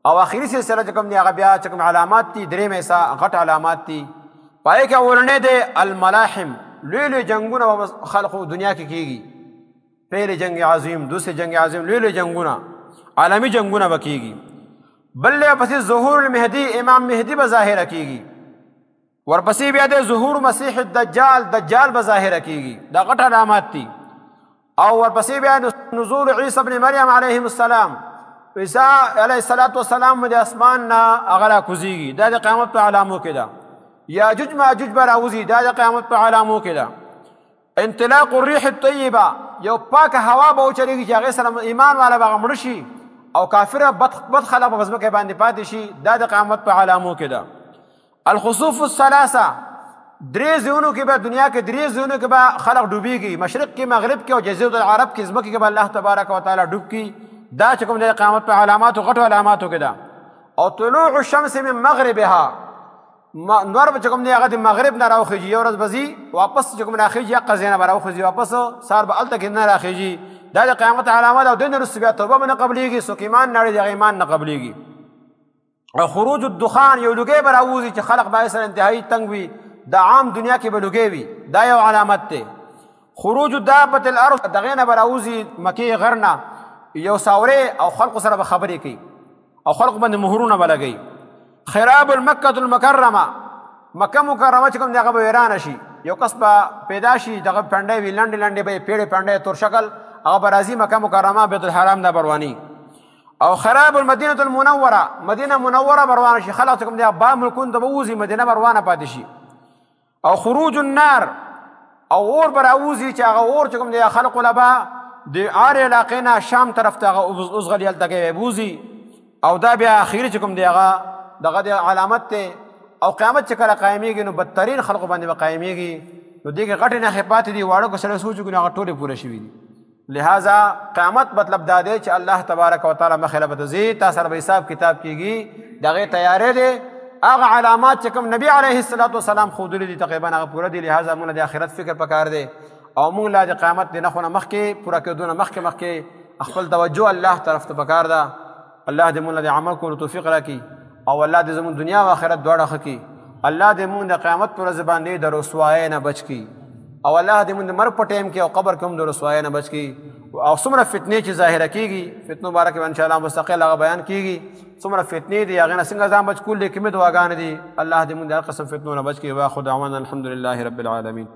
او آخري سلسله چې کوم دی هغه بیا چې کوم علامات دي درېیم حصہ غټ علامات دي پای کې اولنې دی الملاحم لوی لوی جنگونه به خلقو دنیا کې کیږي پہلے جنگ عظیم دوسرے جنگ عظیم لوی لوی جنگونه عالمی جنگونه به کیږي بل پسې ظهور المهدي امام مهدي به ظاهره کیږي ورپسې بیا د ظهور مسیح دجال به ظاهره کیږي دا غټ علامات دي او ورپسې بیا نزول عیسی ابن مریم علیه السلام عیسی علیه السلام د اسمان نه هغه راکوزیږي دا د قیامت په علامو کې ده یاجوج ماجوج به راوځي دا د قیامت په علامو کې ده انطلاق الریح الطیبه یو پاکه هوا به وچلېږي چې هغې سره ایمان والا به هغه مړه شي او کافره بد خلق په ځمکې باندې پاتې شي دا د قیامت په علامو کې ده الخسوف الثلاثه درې ځایونو کې به دنیا کې درې ځایونو کې به خلق ډوبېږي مشرق کې مغرب کې او جزیرة العرب کې ځمکې کې به الله تبارک وتعالی ډوب کړي دا چې کوم د قیامت په علاماتو غټو علاماتو کې ده او طلوع الشمس من مغربها نور به چې کوم دی هغه د مغرب نه راوخیږي یو ورځ به ځي واپس چې کوم راخیږي هغه ځای نه به راوخیږي واپس سهار به هلته کې نه راخیږي دا د قیامت علامه ده او دې نه وروسته بیا توبه به نه قبلېږي څوک ایمان نه اړي د هغه ایمان نه قبلېږي او خروج الدخان یو لوګی به راوځي چې خلق به سره انتهایي تنګ وي د عام دنیا کې به لوګی وي دا یو علامت دی خروج دابة الارض دغې نه به راوځي مکې غر نه یو ساورې او خلقو سره به خبرې کوي او خلقو باندې مهرونه به لګوي خراب المکة المکرمه مکه مکرمه چې کوم دی هغه به ویرانه شي یو کس به پیدا شي دغه پنډۍ وي لنډې لنډې به یې پیړې پنډۍ تور شکل هغه به راځي مکه مکرمه بیت الحرام نه برواني او خراب المدینة المنوره مدینه منوره بروانه شي خلق چې کوم دی با ملکون ته به ووځي مدینه بروانه پاتې شي او خروج النار او اور به راوځي چې هغه اور چې کوم دی خلقو له به د هر علاقې نه شام طرف ته هغه اوزغلي هلته کې بوځي او دا بیا اخري چې کوم دی هغه دغه د علامت ته او قیامت چې کله قایمیږي نو بدترین خلقو باندې به قایمیږي نو دې کې غټې نښې پاتې دي واړه که سړی سوچ وکړي نو هغه ټولې پوره شوي دي لہذا قیامت مطلب دا دی چې الله تبارک وتعالی مخې له به ته ځي تا سره به حساب کتاب کېږي د هغې تیارې دی هغه علامات چې کوم نبي علیه السلام ښودلي دي تقریبا هغه پوره دي لہذا موږ له د آخرت فکر پکار دی او موږ لا د قیامت د نښو نه مخکې پوره کېدو نه مخکې خپل توجه الله طرف ته پکار ده الله دې موږ له د عمل کولو توفیق راکړي او الله دې زموږ دنیا او آخرت دواړه ښه کړي الله دې موږ د قیامت په ورځ باندې د رسوایۍ نه بچ کړي او الله دې موږ د مرګ په ټایم کې او قبر کې هم د رسوایۍ نه بچ کړي او څومره فتنې چې ظاهره کېږي فتنو باره کې به انشاءالله مستقل هغه بیان کېږي څومره فتنې دي هغې نه څنګه ځان بچ کول دي کومې دعاګانې دي الله دې موږ د هر قسم فتنو نه بچ کړي واخر دعوانا الحمدلله رب العالمین